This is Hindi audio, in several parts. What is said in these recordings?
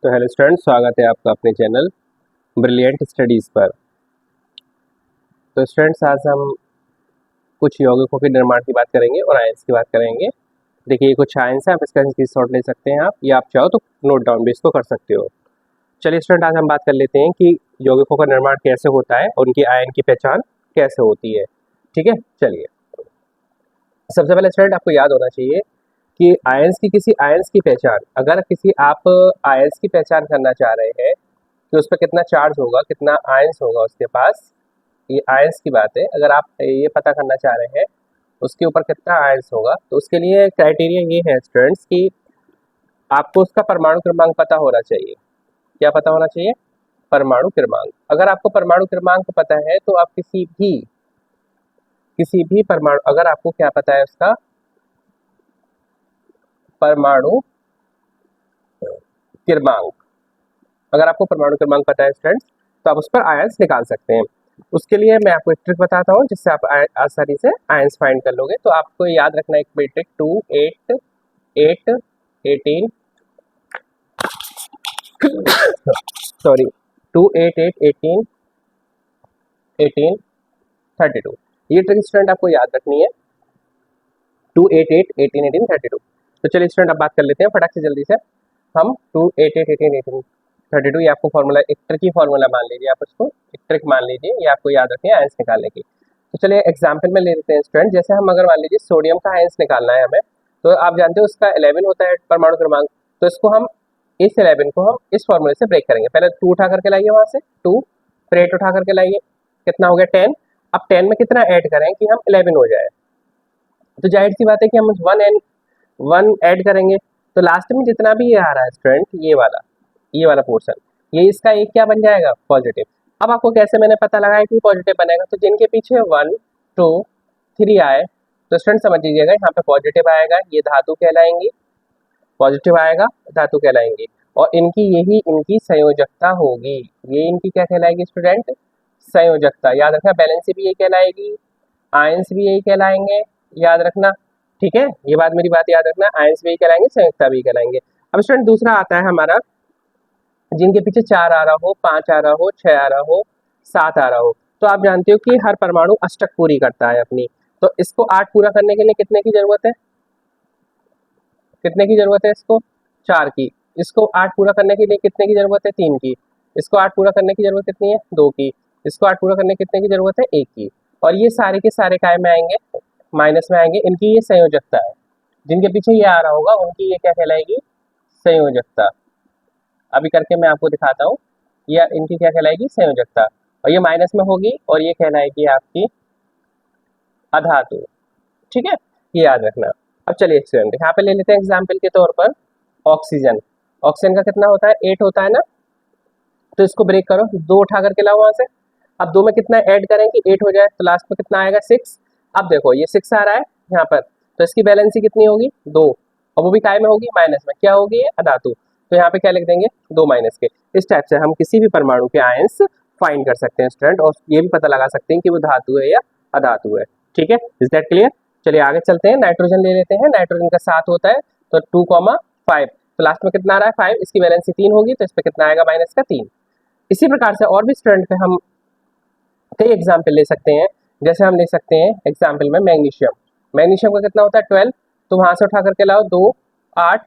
तो हेलो स्टूडेंट्स, स्वागत है आपका अपने चैनल ब्रिलियंट स्टडीज़ पर। तो स्टूडेंट्स, आज हम कुछ यौगिकों के निर्माण की बात करेंगे और आयंस की बात करेंगे। देखिए, ये कुछ आयंस हैं, आप इसका स्क्रीनशॉट ले सकते हैं आप, या आप चाहो तो नोट डाउन भी इसको कर सकते हो। चलिए स्टूडेंट, आज हम बात कर लेते हैं कि यौगिकों का निर्माण कैसे होता है और उनकी आयन की पहचान कैसे होती है। ठीक है, चलिए। सबसे पहले स्टूडेंट, आपको याद होना चाहिए कि किसी आयंस की पहचान, अगर किसी आप आयंस की पहचान करना चाह रहे हैं कि उस पर कितना चार्ज होगा, कितना आयंस होगा उसके पास, ये आयंस की बात है। अगर आप ये पता करना चाह रहे हैं उसके ऊपर कितना आयंस होगा, तो उसके लिए क्राइटेरिया ये है स्टूडेंट्स कि आपको उसका परमाणु क्रमांक पता होना चाहिए। क्या पता होना चाहिए? परमाणु क्रमांक। अगर आपको परमाणु क्रमांक पता है तो आप किसी भी परमाणु, अगर आपको क्या पता है उसका परमाणु क्रमांक, अगर आपको परमाणु क्रमांक पता है स्टूडेंट्स, तो आप उस पर आयंस निकाल सकते हैं। उसके लिए मैं आपको एक ट्रिक बताता हूँ जिससे आप आसानी से आयंस फाइंड कर लोगे। तो आपको याद रखना एक ट्रिक, 2 8 8 18 सॉरी 2 8 8 18 18 32। ये ट्रिक स्टूडेंट आपको याद रखनी है, 2 8 8 18 18 32। तो चलिए स्टूडेंट, अब बात कर लेते हैं फटाक से जल्दी से। हम 2 8 8 18 18 32, ये आपको फॉर्मूला, एक ट्रिकी फॉर्मूला मान लीजिए, आप उसको एक ट्रिक मान लीजिए, ये आपको याद रखनी है आयंस निकालने की। तो चलिए एग्जाम्पल में ले लेते हैं स्टूडेंट। जैसे हम अगर मान लीजिए सोडियम का आयंस निकालना है हमें, तो आप जानते हो उसका 11 होता है परमाणु क्रमांक। तो इसको हम, इस 11 को हम इस फॉर्मूले से ब्रेक करेंगे। पहले 2 उठा करके लाइए वहाँ से, 2, फिर 8 उठा करके लाइए, कितना हो गया 10। अब 10 में कितना ऐड करें कि हम 11 हो जाए? तो जाहिर सी बात है कि हम 1 ऐड करेंगे, तो लास्ट में जितना भी ये आ रहा है स्टूडेंट, ये वाला पोर्शन, ये इसका एक क्या बन जाएगा? पॉजिटिव। अब आपको कैसे मैंने पता लगाया कि पॉजिटिव बनेगा? तो जिनके पीछे 1 2 3 आए, तो स्टूडेंट समझ लीजिएगा यहाँ पे पॉजिटिव आएगा, ये धातु कहलाएंगी, पॉजिटिव आएगा धातु कहलाएंगी, और इनकी संयोजकता होगी। ये इनकी क्या कहलाएगी स्टूडेंट? संयोजकता। याद रखना, बैलेंसी भी यही कहलाएगी, आयंस भी यही कहलाएंगे, याद रखना। ठीक है, ये बात, मेरी बात याद रखना, आयंस भी कहलाएंगे, संयुक्ता भी कहलाएंगे। अब स्टूडेंट दूसरा आता है हमारा, जिनके पीछे 4 आ रहा हो, 5 आ रहा हो, 6 आ रहा हो, 7 आ रहा हो। तो आप जानते हो कि हर परमाणु अष्टक पूरी करता है अपनी, तो इसको 8 पूरा करने के लिए कितने की जरूरत है? कितने की जरूरत है इसको? 4 की। इसको 8 पूरा करने के लिए कितने की जरूरत है? 3 की। इसको 8 पूरा करने की जरूरत कितनी है? 2 की। इसको 8 पूरा करने कितने की जरूरत है? 1 की। और ये सारे के सारे काय में आएंगे? माइनस में आएंगे। इनकी ये संयोजकता है, जिनके पीछे ये आ रहा होगा उनकी ये क्या कहलाएगी? संयोजकता। अभी करके मैं आपको दिखाता हूँ, ये इनकी क्या कहलाएगी? संयोजकता। और ये माइनस में होगी और ये कहलाएगी आपकी अधातु। ठीक है, ये याद रखना। अब चलिए स्टूडेंट, यहाँ पे ले लेते हैं एग्जाम्पल के तौर पर ऑक्सीजन। ऑक्सीजन का कितना होता है? 8 होता है ना। तो इसको ब्रेक करो, 2 उठा करके लाओ वहां से। अब 2 में कितना ऐड करें कि 8 हो जाए? तो लास्ट में कितना आएगा? 6। अब देखो ये 6 आ रहा है यहाँ पर, तो इसकी बैलेंसी कितनी होगी? 2, और वो भी काय में होगी? माइनस में। क्या होगी? ये अधातु। तो यहाँ पे क्या लिख देंगे? 2 माइनस के। इस टाइप से हम किसी भी परमाणु के आयंस फाइंड कर सकते हैं स्टूडेंट, और ये भी पता लगा सकते हैं कि वो धातु है या अधातु है। ठीक है, इज दैट क्लियर? चलिए आगे चलते हैं। नाइट्रोजन ले लेते हैं। नाइट्रोजन का 7 होता है, तो 2,5, तो लास्ट में कितना आ रहा है? 5। इसकी बैलेंसी 3 होगी, तो इस पर कितना आएगा? माइनस का 3। इसी प्रकार से और भी स्टूडेंट पे हम कई एग्जाम्पल ले सकते हैं। जैसे हम ले सकते हैं एग्जाम्पल में मैग्नीशियम। मैग्नीशियम का कितना होता है? 12। तो वहां से उठा करके लाओ 2 8,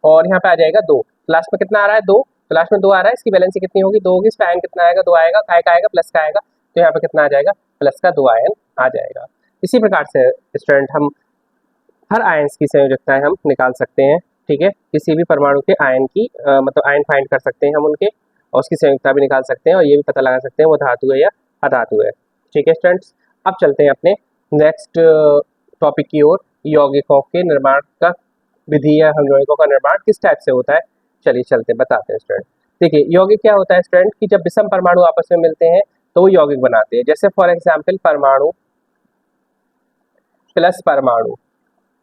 और यहाँ पे आ जाएगा 2। लास्ट में कितना आ रहा है? 2। तो लास्ट में 2 आ रहा है, इसकी बैलेंसी कितनी होगी? 2 होगी। इसका आयन कितना आएगा? 2 आएगा। काय का आएगा? प्लस का आएगा। तो यहाँ पे कितना आ जाएगा? प्लस का 2 आयन आ जाएगा। इसी प्रकार से स्टूडेंट हम हर आयंस की संयोजकताएं हम निकाल सकते हैं। ठीक है, किसी भी परमाणु के आयन की मतलब आयन फाइंड कर सकते हैं हम उनके, और उसकी संयोजकता भी निकाल सकते हैं, और ये भी पता लगा सकते हैं वो धातु है या अधातु है। ठीक है स्टूडेंट्स, अब चलते हैं अपने नेक्स्ट टॉपिक की ओर, यौगिकों के निर्माण का विधि, या हम यौगिकों का निर्माण किस टाइप से होता है। चलिए चलते बताते हैं स्टूडेंट। देखिए, यौगिक क्या होता है स्टूडेंट कि जब विषम परमाणु आपस में मिलते हैं तो वो यौगिक बनाते हैं। जैसे फॉर एग्जाम्पल परमाणु प्लस परमाणु,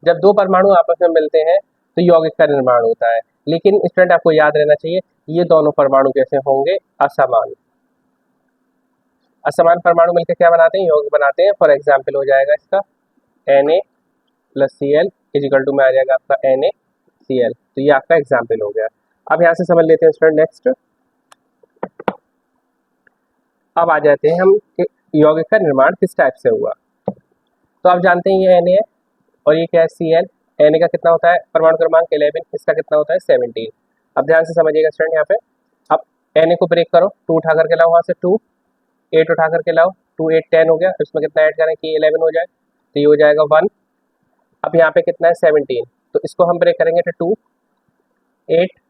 जब 2 परमाणु आपस में मिलते हैं तो यौगिक का निर्माण होता है। लेकिन स्टूडेंट आपको याद रहना चाहिए, ये दोनों परमाणु कैसे होंगे? असमान। असमान परमाणु मिलकर क्या बनाते हैं? यौगिक बनाते हैं। फॉर एग्जाम्पल हो जाएगा इसका Na plus Cl equal to में आ जाएगा आपका NaCl। तो ये आपका एग्जाम्पल हो गया। अब यहाँ से समझ लेते हैं स्टूडेंट नेक्स्ट। अब आ जाते हैं हम कि यौगिक का निर्माण किस टाइप से हुआ। तो आप जानते हैं ये Na है और ये क्या है Cl। Na का कितना होता है परमाणु क्रमांक 11, इसका कितना होता है 17। अब ध्यान से समझिएगा स्टूडेंट यहाँ पे। अब Na को ब्रेक करो, 2 उठा करके लाओ, वहाँ से 2 8 उठा करके लाओ, 2 8 10 हो गया। इसमें कितना ऐड करें कि 11 हो जाए, तो ये हो जाएगा 1। अब यहाँ पे कितना है 17, तो इसको हम ब्रेक करेंगे तो 2 8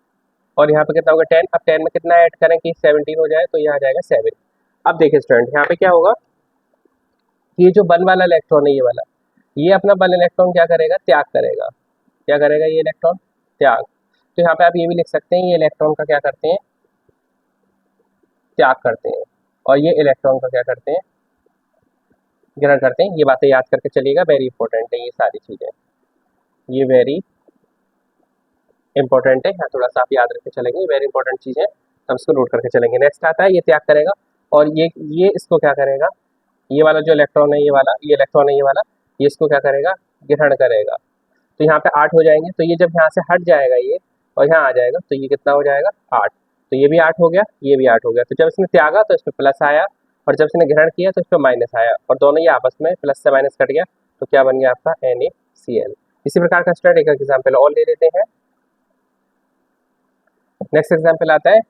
और यहाँ पे कितना होगा 10। अब 10 में कितना ऐड करें कि 17 हो जाए, तो यहाँ आ जाएगा 7। अब देखिए स्टूडेंट यहाँ पे क्या होगा, ये जो बल वाला इलेक्ट्रॉन है ये वाला, ये अपना बल इलेक्ट्रॉन क्या करेगा, त्याग करेगा। क्या करेगा ये इलेक्ट्रॉन, त्याग। तो यहाँ पे आप ये भी लिख सकते हैं ये इलेक्ट्रॉन का क्या करते हैं, त्याग करते हैं, और ये इलेक्ट्रॉन का क्या करते हैं, ग्रहण करते हैं। ये बातें याद करके चलिएगा, वेरी इंपॉर्टेंट है ये सारी चीज़ें, ये वेरी इंपॉर्टेंट है। यहाँ थोड़ा सा आप याद रख के चलेंगे, वेरी इंपॉर्टेंट चीज़ है, तो इसको नोट करके चलेंगे। नेक्स्ट आता है ये त्याग करेगा, और ये इसको क्या करेगा, ये वाला जो इलेक्ट्रॉन है ये वाला, ये इलेक्ट्रॉन है ये वाला, ये इसको क्या करेगा, ग्रहण करेगा। तो यहाँ पे 8 हो जाएंगे। तो ये जब यहाँ से हट जाएगा ये और यहाँ आ जाएगा, तो ये कितना हो जाएगा 8। तो ये भी 8 हो गया, ये भी 8 हो गया। तो जब इसने त्यागा तो इसमें प्लस आया, और जब इसने ग्रहण किया तो इस पर माइनस आया, और दोनों ये आपस में प्लस से माइनस कट गया, तो क्या बन गया आपका NaCl। इसी प्रकार का स्टूडेंट एक एग्जाम्पल और ले लेते हैं। नेक्स्ट एग्जाम्पल आता है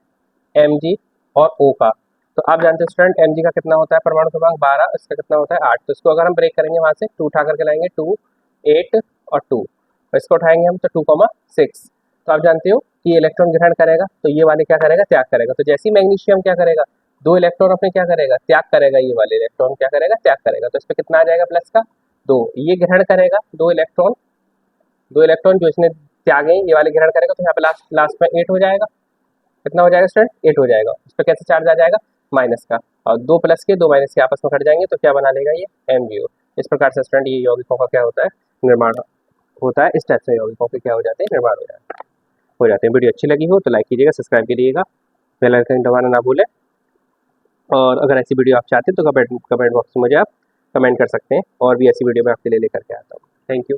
Mg और O का। तो आप जानते हैं स्टूडेंट Mg का कितना होता है परमाणु क्रमांक 12, इसका कितना होता है 8। तो इसको अगर हम ब्रेक करेंगे वहाँ से 2 उठा करके लाएंगे, 2 8 और 2, और इसको उठाएंगे हम तो 2,6। तो आप जानते हो कि इलेक्ट्रॉन ग्रहण करेगा, तो ये वाले क्या करेगा, त्याग करेगा। तो जैसे ही मैग्नीशियम क्या करेगा, 2 इलेक्ट्रॉन अपने क्या करेगा, त्याग करेगा, ये वाले इलेक्ट्रॉन क्या करेगा, त्याग करेगा। तो इस पर कितना आ जाएगा प्लस का 2। ये ग्रहण करेगा 2 इलेक्ट्रॉन जो इसने त्यागे ये वाले ग्रहण करेगा, तो यहाँ पे लास्ट में 8 हो जाएगा। कितना हो जाएगा स्टूडेंट, 8 हो जाएगा। इस पर कैसे चार्ज आ जाएगा, माइनस का, और 2 प्लस के 2 माइनस के आपस में कट जाएंगे, तो क्या बना लेगा ये MgO। इस प्रकार से स्टूडेंट ये यौगिकों का क्या होता है, निर्माण होता है। इस टाइप से यौगिकों के क्या हो जाते हैं, निर्माण हो जाते हैं। वीडियो अच्छी लगी हो तो लाइक कीजिएगा, सब्सक्राइब कीजिएगा, बेल आइकन दबाना ना भूलें। और अगर ऐसी वीडियो आप चाहते हैं तो कमेंट बॉक्स में मुझे आप कमेंट कर सकते हैं, और भी ऐसी वीडियो मैं आपके लिए लेकर के आता हूँ। Thank you.